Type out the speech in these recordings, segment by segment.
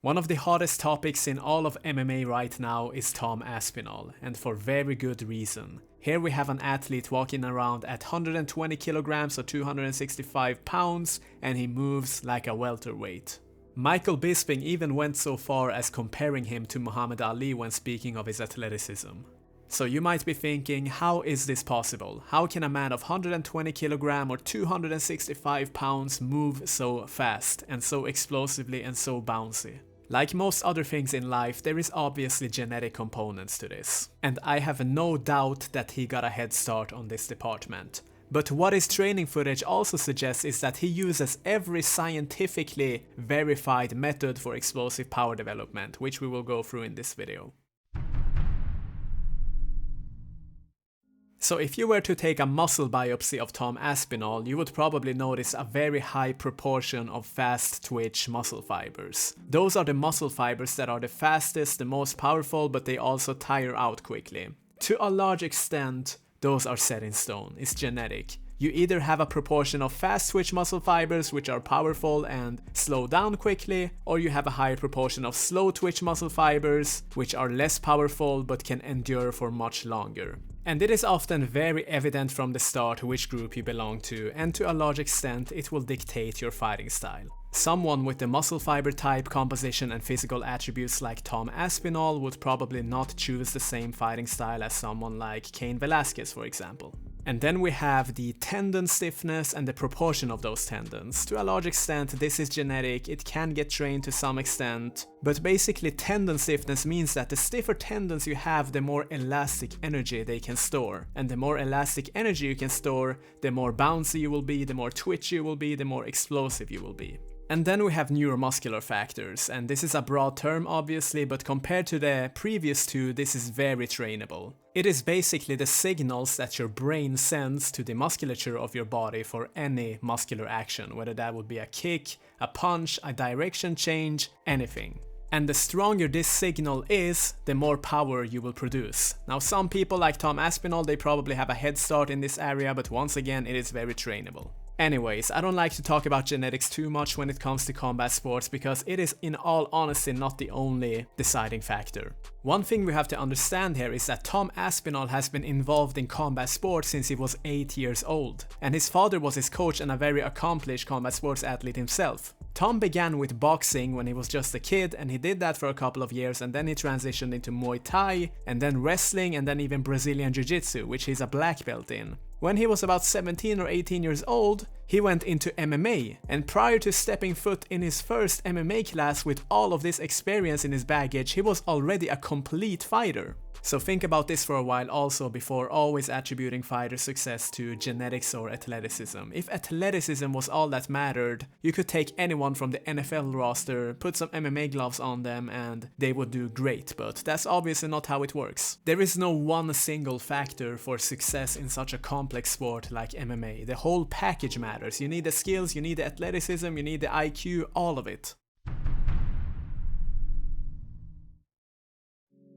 One of the hottest topics in all of MMA right now is Tom Aspinall, and for very good reason. Here we have an athlete walking around at 120 kilograms or 265 pounds, and he moves like a welterweight. Michael Bisping even went so far as comparing him to Muhammad Ali when speaking of his athleticism. So you might be thinking, how is this possible? How can a man of 120 kg or 265 pounds move so fast and so explosively and so bouncy? Like most other things in life, there is obviously genetic components to this. And I have no doubt that he got a head start on this department. But what his training footage also suggests is that he uses every scientifically verified method for explosive power development, which we will go through in this video. So if you were to take a muscle biopsy of Tom Aspinall, you would probably notice a very high proportion of fast twitch muscle fibers. Those are the muscle fibers that are the fastest, the most powerful, but they also tire out quickly. To a large extent, those are set in stone. It's genetic. You either have a proportion of fast twitch muscle fibers which are powerful and slow down quickly, or you have a higher proportion of slow twitch muscle fibers which are less powerful but can endure for much longer. And it is often very evident from the start which group you belong to, and to a large extent it will dictate your fighting style. Someone with the muscle fiber type, composition and physical attributes like Tom Aspinall would probably not choose the same fighting style as someone like Cain Velasquez, for example. And then we have the tendon stiffness and the proportion of those tendons. To a large extent, this is genetic, it can get trained to some extent, but basically tendon stiffness means that the stiffer tendons you have, the more elastic energy they can store. And the more elastic energy you can store, the more bouncy you will be, the more twitchy you will be, the more explosive you will be. And then we have neuromuscular factors, and this is a broad term obviously, but compared to the previous two, this is very trainable. It is basically the signals that your brain sends to the musculature of your body for any muscular action, whether that would be a kick, a punch, a direction change, anything. And the stronger this signal is, the more power you will produce. Now some people like Tom Aspinall, they probably have a head start in this area, but once again it is very trainable. Anyways, I don't like to talk about genetics too much when it comes to combat sports because it is in all honesty not the only deciding factor. One thing we have to understand here is that Tom Aspinall has been involved in combat sports since he was 8 years old, and his father was his coach and a very accomplished combat sports athlete himself. Tom began with boxing when he was just a kid, and he did that for a couple of years, and then he transitioned into Muay Thai, and then wrestling, and then even Brazilian Jiu-Jitsu, which he's a black belt in. When he was about 17 or 18 years old, he went into MMA, and prior to stepping foot in his first MMA class with all of this experience in his baggage, he was already a complete fighter. So think about this for a while also before always attributing fighter success to genetics or athleticism. If athleticism was all that mattered, you could take anyone from the NFL roster, put some MMA gloves on them and they would do great, but that's obviously not how it works. There is no one single factor for success in such a complex sport like MMA. The whole package matters. You need the skills, you need the athleticism, you need the IQ, all of it.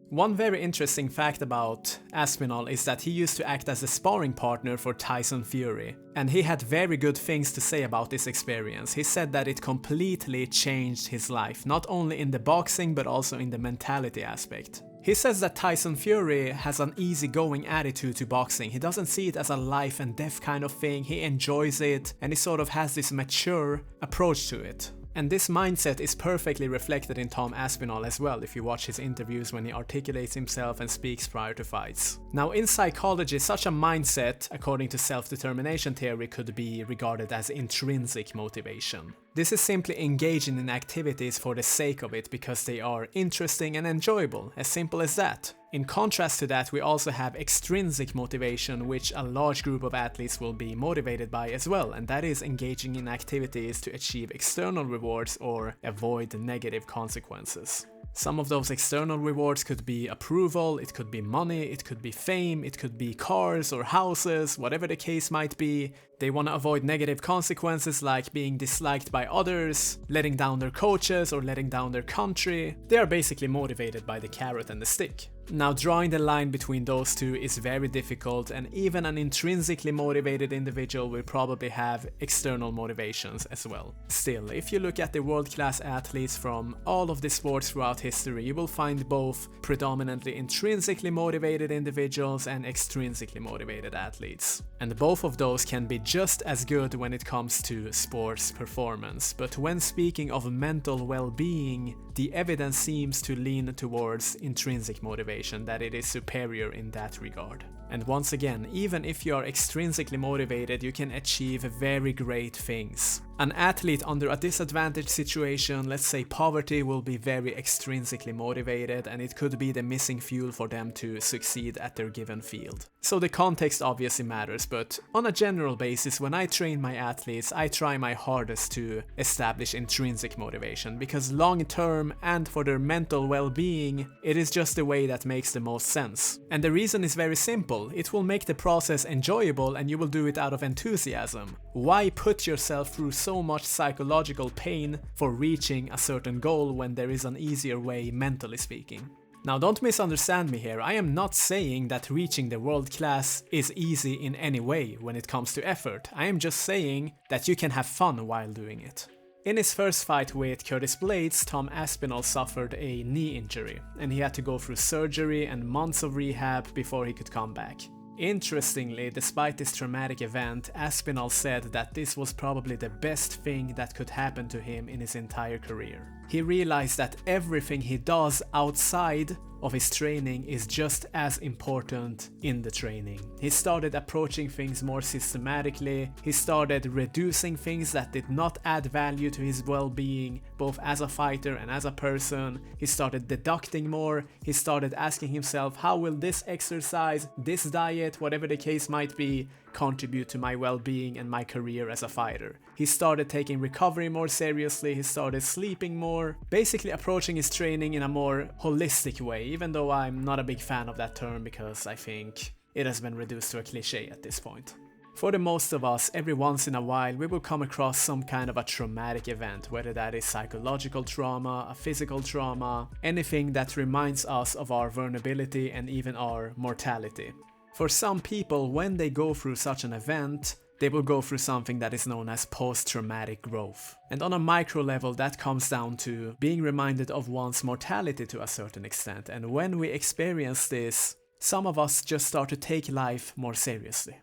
One very interesting fact about Aspinall is that he used to act as a sparring partner for Tyson Fury, and he had very good things to say about this experience. He said that it completely changed his life, not only in the boxing but also in the mentality aspect. He says that Tyson Fury has an easygoing attitude to boxing. He doesn't see it as a life and death kind of thing, he enjoys it, and he sort of has this mature approach to it. And this mindset is perfectly reflected in Tom Aspinall as well if you watch his interviews when he articulates himself and speaks prior to fights. Now in psychology, such a mindset, according to self-determination theory, could be regarded as intrinsic motivation. This is simply engaging in activities for the sake of it because they are interesting and enjoyable, as simple as that. In contrast to that, we also have extrinsic motivation, which a large group of athletes will be motivated by as well, and that is engaging in activities to achieve external rewards or avoid negative consequences. Some of those external rewards could be approval, it could be money, it could be fame, it could be cars or houses, whatever the case might be. They want to avoid negative consequences like being disliked by others, letting down their coaches, or letting down their country. They are basically motivated by the carrot and the stick. Now, drawing the line between those two is very difficult, and even an intrinsically motivated individual will probably have external motivations as well. Still, if you look at the world-class athletes from all of the sports throughout history, you will find both predominantly intrinsically motivated individuals and extrinsically motivated athletes. And both of those can be just as good when it comes to sports performance. But when speaking of mental well-being, the evidence seems to lean towards intrinsic motivation, that it is superior in that regard. And once again, even if you are extrinsically motivated, you can achieve very great things. An athlete under a disadvantaged situation, let's say poverty, will be very extrinsically motivated, and it could be the missing fuel for them to succeed at their given field. So the context obviously matters, but on a general basis, when I train my athletes, I try my hardest to establish intrinsic motivation, because long term and for their mental well-being, it is just the way that makes the most sense. And the reason is very simple. It will make the process enjoyable, and you will do it out of enthusiasm. Why put yourself through so much psychological pain for reaching a certain goal when there is an easier way, mentally speaking? Now, don't misunderstand me here. I am not saying that reaching the world class is easy in any way when it comes to effort. I am just saying that you can have fun while doing it. In his first fight with Curtis Blades, Tom Aspinall suffered a knee injury, and he had to go through surgery and months of rehab before he could come back. Interestingly, despite this traumatic event, Aspinall said that this was probably the best thing that could happen to him in his entire career. He realized that everything he does outside of his training is just as important in the training. He started approaching things more systematically. He started reducing things that did not add value to his well-being, both as a fighter and as a person. He started deducting more. He started asking himself, how will this exercise, this diet, whatever the case might be, contribute to my well-being and my career as a fighter? He started taking recovery more seriously. He started sleeping more, basically approaching his training in a more holistic way, even though I'm not a big fan of that term because I think it has been reduced to a cliche at this point. For the most of us, every once in a while we will come across some kind of a traumatic event, whether that is psychological trauma, a physical trauma, anything that reminds us of our vulnerability and even our mortality. For some people, when they go through such an event, they will go through something that is known as post-traumatic growth. And on a micro level, that comes down to being reminded of one's mortality to a certain extent. And when we experience this, some of us just start to take life more seriously.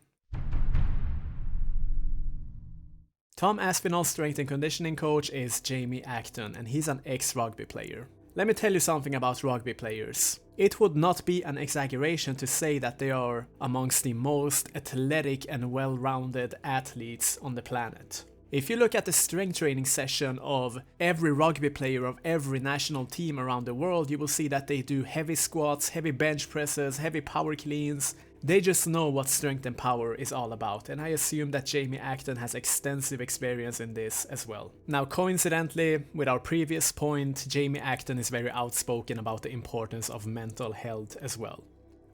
Tom Aspinall's strength and conditioning coach is Jamie Acton, and he's an ex-rugby player. Let me tell you something about rugby players. It would not be an exaggeration to say that they are amongst the most athletic and well-rounded athletes on the planet. If you look at the strength training session of every rugby player of every national team around the world, you will see that they do heavy squats, heavy bench presses, heavy power cleans. They just know what strength and power is all about, and I assume that Jamie Acton has extensive experience in this as well. Now, coincidentally, with our previous point, Jamie Acton is very outspoken about the importance of mental health as well.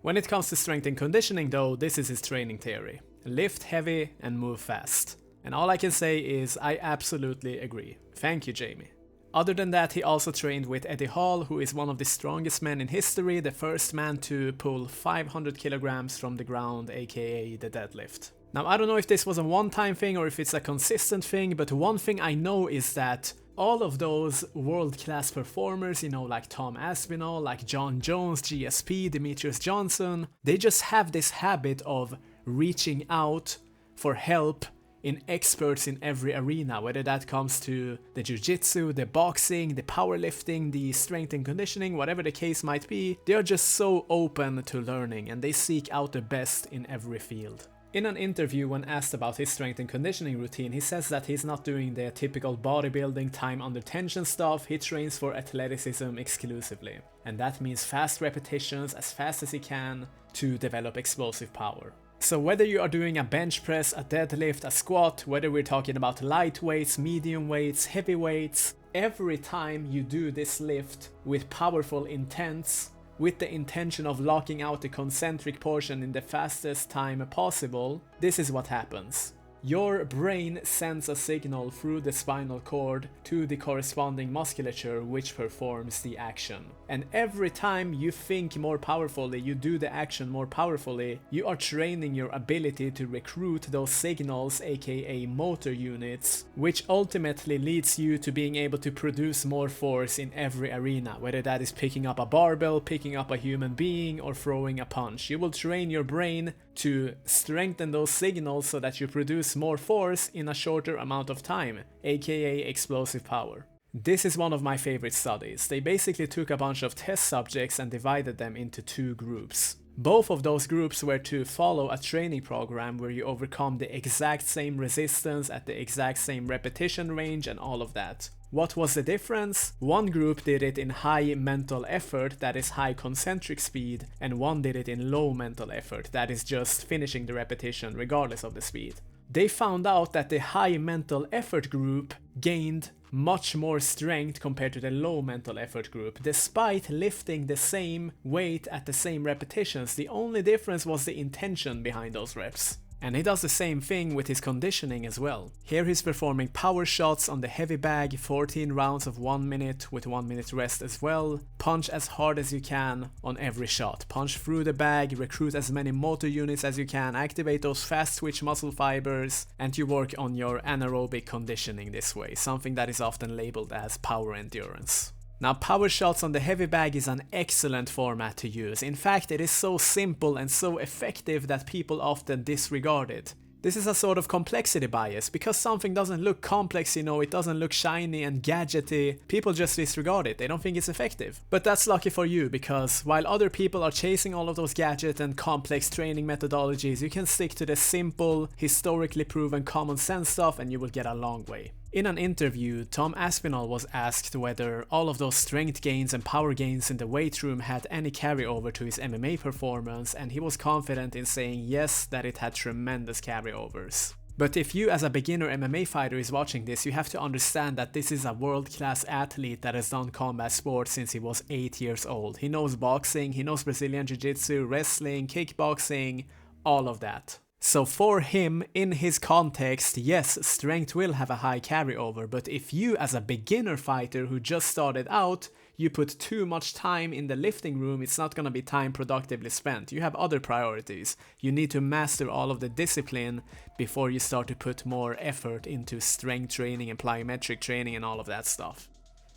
When it comes to strength and conditioning though, this is his training theory. Lift heavy and move fast. And all I can say is I absolutely agree. Thank you, Jamie. Other than that, he also trained with Eddie Hall, who is one of the strongest men in history, the first man to pull 500 kilograms from the ground, aka the deadlift. Now, I don't know if this was a one-time thing or if it's a consistent thing, but one thing I know is that all of those world-class performers, like Tom Aspinall, like John Jones, GSP, Demetrius Johnson, they just have this habit of reaching out for help in experts in every arena, whether that comes to the jiu-jitsu, the boxing, the powerlifting, the strength and conditioning, whatever the case might be. They are just so open to learning and they seek out the best in every field. In an interview, when asked about his strength and conditioning routine, he says that he's not doing the typical bodybuilding time under tension stuff. He trains for athleticism exclusively. And that means fast repetitions as fast as he can to develop explosive power. So whether you are doing a bench press, a deadlift, a squat, whether we're talking about light weights, medium weights, heavy weights, every time you do this lift with powerful intents, with the intention of locking out the concentric portion in the fastest time possible, this is what happens. Your brain sends a signal through the spinal cord to the corresponding musculature which performs the action. And every time you think more powerfully, you do the action more powerfully, you are training your ability to recruit those signals, aka motor units, which ultimately leads you to being able to produce more force in every arena, whether that is picking up a barbell, picking up a human being, or throwing a punch. You will train your brain to strengthen those signals so that you produce more force in a shorter amount of time, aka explosive power. This is one of my favorite studies. They basically took a bunch of test subjects and divided them into two groups. Both of those groups were to follow a training program where you overcome the exact same resistance at the exact same repetition range and all of that. What was the difference? One group did it in high mental effort, that is high concentric speed, and one did it in low mental effort, that is just finishing the repetition regardless of the speed. They found out that the high mental effort group gained much more strength compared to the low mental effort group, despite lifting the same weight at the same repetitions. The only difference was the intention behind those reps. And he does the same thing with his conditioning as well. Here he's performing power shots on the heavy bag, 14 rounds of 1 minute with 1 minute rest as well. Punch as hard as you can on every shot. Punch through the bag, recruit as many motor units as you can, activate those fast twitch muscle fibers, and you work on your anaerobic conditioning this way, something that is often labeled as power endurance. Now, power shots on the heavy bag is an excellent format to use. In fact, it is so simple and so effective that people often disregard it. This is a sort of complexity bias. Because something doesn't look complex, it doesn't look shiny and gadgety, people just disregard it. They don't think it's effective. But that's lucky for you, because while other people are chasing all of those gadgets and complex training methodologies, you can stick to the simple, historically proven common sense stuff and you will get a long way. In an interview, Tom Aspinall was asked whether all of those strength gains and power gains in the weight room had any carryover to his MMA performance, and he was confident in saying yes, that it had tremendous carryovers. But if you as a beginner MMA fighter is watching this, you have to understand that this is a world-class athlete that has done combat sports since he was 8 years old. He knows boxing, he knows Brazilian Jiu-Jitsu, wrestling, kickboxing, all of that. So for him, in his context, yes, strength will have a high carryover, but if you as a beginner fighter who just started out, you put too much time in the lifting room, it's not gonna be time productively spent. You have other priorities. You need to master all of the discipline before you start to put more effort into strength training and plyometric training and all of that stuff.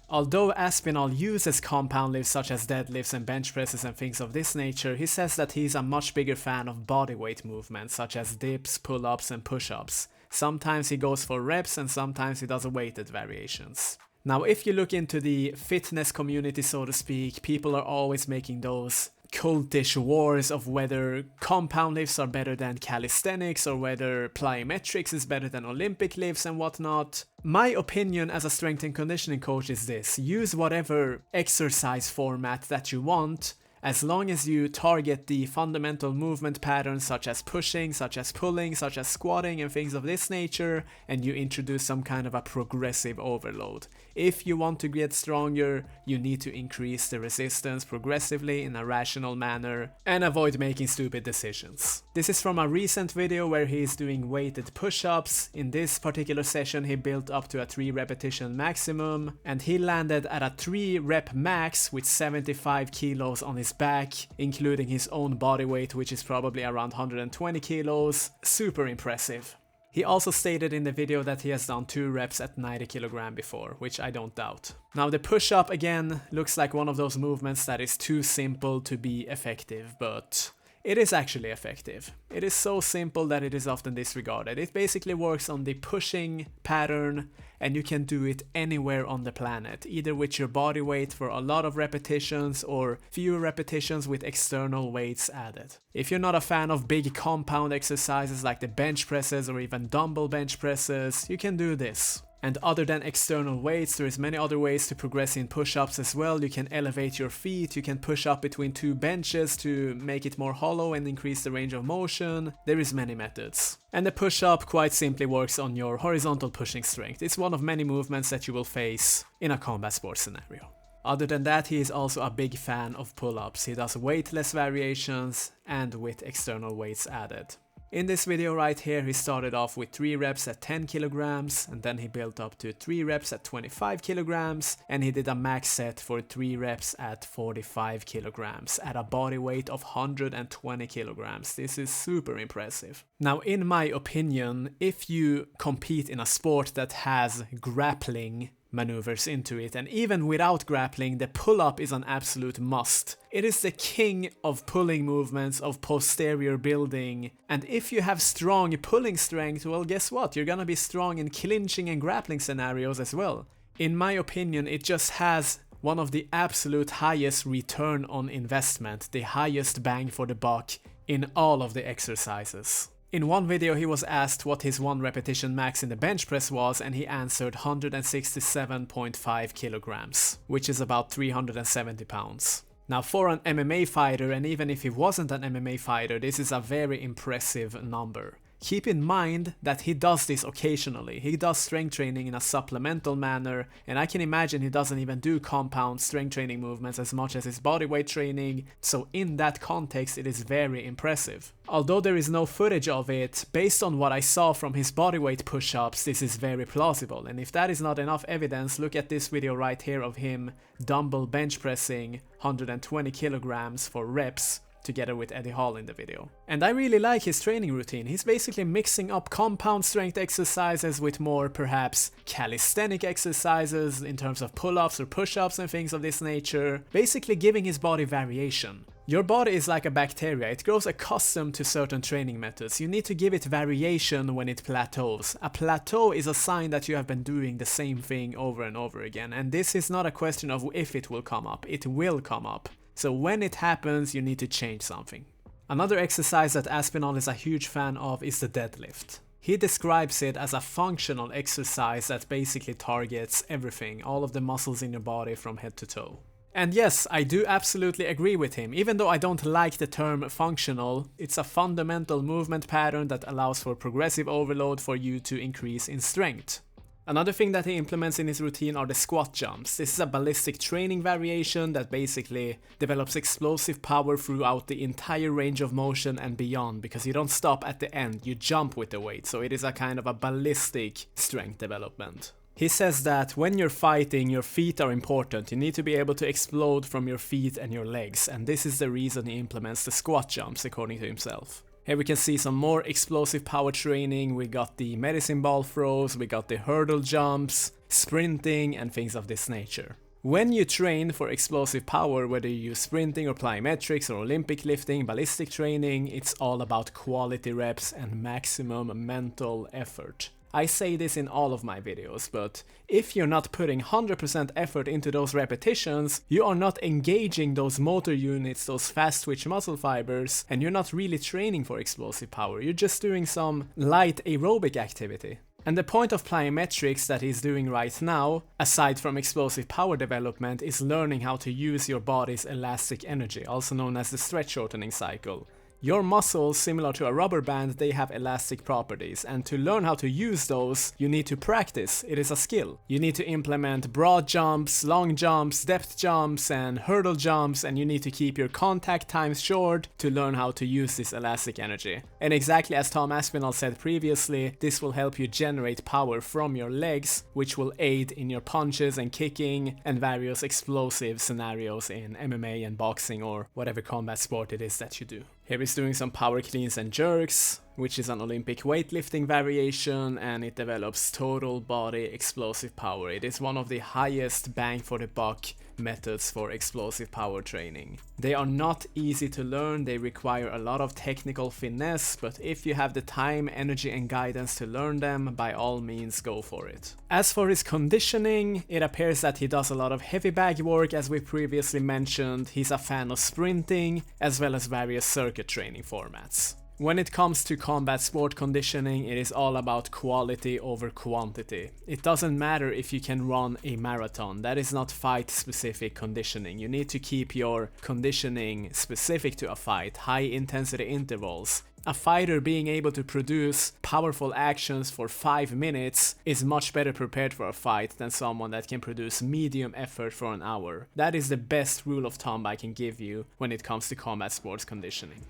Although Aspinall uses compound lifts such as deadlifts and bench presses and things of this nature, he says that he's a much bigger fan of bodyweight movements such as dips, pull-ups and push-ups. Sometimes he goes for reps and sometimes he does weighted variations. Now, if you look into the fitness community, so to speak, people are always making those cultish wars of whether compound lifts are better than calisthenics or whether plyometrics is better than Olympic lifts and whatnot. My opinion as a strength and conditioning coach is this: use whatever exercise format that you want, as long as you target the fundamental movement patterns such as pushing, such as pulling, such as squatting and things of this nature, and you introduce some kind of a progressive overload. If you want to get stronger, you need to increase the resistance progressively in a rational manner and avoid making stupid decisions. This is from a recent video where he is doing weighted push-ups. In this particular session he built up to a 3 repetition maximum and he landed at a 3 rep max with 75 kilos on his back, including his own body weight, which is probably around 120 kilos. Super impressive. He also stated in the video that he has done 2 reps at 90 kg before, which I don't doubt. Now the push-up again looks like one of those movements that is too simple to be effective, but it is actually effective. It is so simple that it is often disregarded. It basically works on the pushing pattern and you can do it anywhere on the planet, either with your body weight for a lot of repetitions or fewer repetitions with external weights added. If you're not a fan of big compound exercises like the bench presses or even dumbbell bench presses, you can do this. And other than external weights, there is many other ways to progress in push-ups as well. You can elevate your feet, you can push up between 2 benches to make it more hollow and increase the range of motion. There is many methods. And the push-up quite simply works on your horizontal pushing strength. It's one of many movements that you will face in a combat sports scenario. Other than that, he is also a big fan of pull-ups. He does weightless variations and with external weights added. In this video right here, he started off with 3 reps at 10 kilograms, and then he built up to 3 reps at 25 kilograms, and he did a max set for 3 reps at 45 kilograms at a body weight of 120 kilograms. This is super impressive. Now, in my opinion, if you compete in a sport that has grappling maneuvers into it, and even without grappling, the pull-up is an absolute must. It is the king of pulling movements, of posterior building, and if you have strong pulling strength, well, guess what? You're gonna be strong in clinching and grappling scenarios as well. In my opinion, it just has one of the absolute highest return on investment, the highest bang for the buck in all of the exercises. In one video he was asked what his 1 repetition max in the bench press was, and he answered 167.5 kilograms, which is about 370 pounds. Now, for an MMA fighter, and even if he wasn't an MMA fighter, this is a very impressive number. Keep in mind that he does this occasionally. He does strength training in a supplemental manner, and I can imagine he doesn't even do compound strength training movements as much as his bodyweight training, so in that context it is very impressive. Although there is no footage of it, based on what I saw from his bodyweight push-ups, this is very plausible, and if that is not enough evidence, look at this video right here of him dumbbell bench pressing 120 kilograms for reps, together with Eddie Hall in the video. And I really like his training routine. He's basically mixing up compound strength exercises with more perhaps calisthenic exercises in terms of pull-ups or push-ups and things of this nature, basically giving his body variation. Your body is like a bacteria, it grows accustomed to certain training methods. You need to give it variation when it plateaus. A plateau is a sign that you have been doing the same thing over and over again, and this is not a question of if it will come up, it will come up. So when it happens, you need to change something. Another exercise that Aspinall is a huge fan of is the deadlift. He describes it as a functional exercise that basically targets everything, all of the muscles in your body from head to toe. And yes, I do absolutely agree with him. Even though I don't like the term functional, it's a fundamental movement pattern that allows for progressive overload for you to increase in strength. Another thing that he implements in his routine are the squat jumps. This is a ballistic training variation that basically develops explosive power throughout the entire range of motion and beyond, because you don't stop at the end, you jump with the weight, so it is a kind of a ballistic strength development. He says that when you're fighting, your feet are important. You need to be able to explode from your feet and your legs, and this is the reason he implements the squat jumps, according to himself. Here we can see some more explosive power training. We got the medicine ball throws, we got the hurdle jumps, sprinting, and things of this nature. When you train for explosive power, whether you use sprinting or plyometrics or Olympic lifting, ballistic training, it's all about quality reps and maximum mental effort. I say this in all of my videos, but if you're not putting 100% effort into those repetitions, you are not engaging those motor units, those fast twitch muscle fibers, and you're not really training for explosive power, you're just doing some light aerobic activity. And the point of plyometrics that he's doing right now, aside from explosive power development, is learning how to use your body's elastic energy, also known as the stretch shortening cycle. Your muscles, similar to a rubber band, they have elastic properties, and to learn how to use those, you need to practice. It is a skill. You need to implement broad jumps, long jumps, depth jumps, and hurdle jumps, and you need to keep your contact times short to learn how to use this elastic energy. And exactly as Tom Aspinall said previously, this will help you generate power from your legs, which will aid in your punches and kicking and various explosive scenarios in MMA and boxing or whatever combat sport it is that you do. Here he's doing some power cleans and jerks, which is an Olympic weightlifting variation, and it develops total body explosive power. It is one of the highest bang for the buck methods for explosive power training. They are not easy to learn, they require a lot of technical finesse, but if you have the time, energy and guidance to learn them, by all means go for it. As for his conditioning, it appears that he does a lot of heavy bag work, as we previously mentioned. He's a fan of sprinting, as well as various circuit training formats. When it comes to combat sport conditioning, it is all about quality over quantity. It doesn't matter if you can run a marathon, that is not fight-specific conditioning. You need to keep your conditioning specific to a fight, high-intensity intervals. A fighter being able to produce powerful actions for 5 minutes is much better prepared for a fight than someone that can produce medium effort for an hour. That is the best rule of thumb I can give you when it comes to combat sports conditioning.